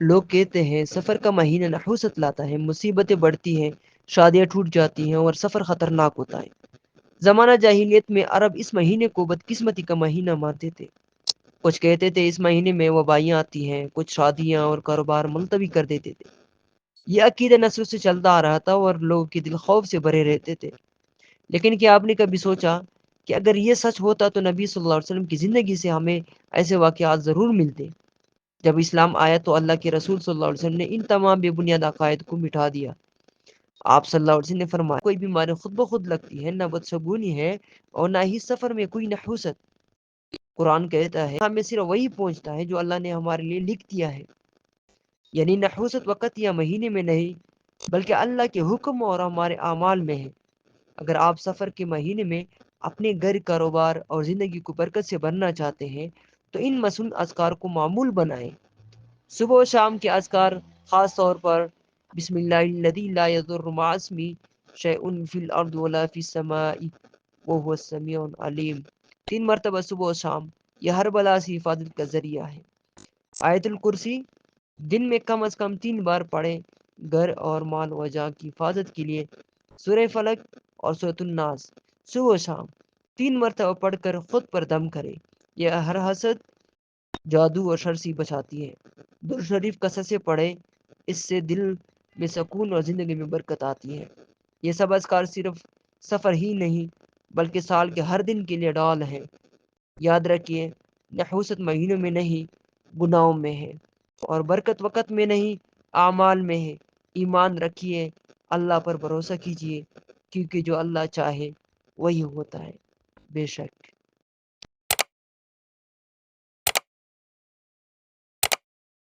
لوگ کہتے ہیں سفر کا مہینہ نحوست لاتا ہے، مصیبتیں بڑھتی ہیں، شادیاں ٹوٹ جاتی ہیں اور سفر خطرناک ہوتا ہے۔ زمانہ جاہلیت میں عرب اس مہینے کو بدقسمتی کا مہینہ مانتے تھے۔ کچھ کہتے تھے اس مہینے میں وبائیاں آتی ہیں، کچھ شادیاں اور کاروبار ملتوی کر دیتے تھے۔ یہ عقیدہ نسلوں سے چلتا آ رہا تھا اور لوگوں کے دل خوف سے بھرے رہتے تھے۔ لیکن کیا آپ نے کبھی سوچا کہ اگر یہ سچ ہوتا تو نبی صلی اللہ علیہ وسلم کی زندگی سے ہمیں ایسے واقعات ضرور ملتے؟ جب اسلام آیا تو اللہ کے رسول صلی اللہ علیہ وسلم نے ان تمام بے بنیاد عقائد کو مٹا دیا۔ آپ صلی اللہ علیہ وسلم نے فرمایا کوئی بیماری خود بخود لگتی ہے، نہ بدشگونی ہے اور نہ ہی سفر میں کوئی نحوست۔ قرآن کہتا ہے ہمیں صرف وہی پہنچتا ہے جو اللہ نے ہمارے لیے لکھ دیا ہے، یعنی نحوست وقت یا مہینے میں نہیں بلکہ اللہ کے حکم اور ہمارے اعمال میں ہے۔ اگر آپ سفر کے مہینے میں اپنے گھر، کاروبار اور زندگی کو برکت سے بھرنا چاہتے ہیں تو ان مسنون اذکار کو معمول بنائیں۔ صبح و شام کے اذکار، خاص طور پر بسم اللہ الذی لا یضر مع اسمہ شیء فی الارض ولا فی السماء وهو السمیع العلیم، 3 مرتبہ صبح و شام، یہ ہر بلا سے حفاظت کا ذریعہ ہے۔ آیت الکرسی دن میں کم از کم 3 بار پڑھیں۔ گھر اور مال و جان کی حفاظت کے لیے سورہ فلق اور سورۃ الناس صبح و شام 3 مرتبہ پڑھ کر خود پر دم کرے، یہ ہر حسد، جادو اور شر سے بچاتی ہے۔ درود شریف کثرت سے پڑھے، اس سے دل میں سکون اور زندگی میں برکت آتی ہے۔ یہ سب اذکار صرف سفر ہی نہیں بلکہ سال کے ہر دن کے لیے ڈال ہے۔ یاد رکھیے نحوست مہینوں میں نہیں گناہوں میں ہے، اور برکت وقت میں نہیں اعمال میں ہے۔ ایمان رکھیے، اللہ پر بھروسہ کیجیے، کیونکہ جو اللہ چاہے وہی ہوتا ہے۔ بے شک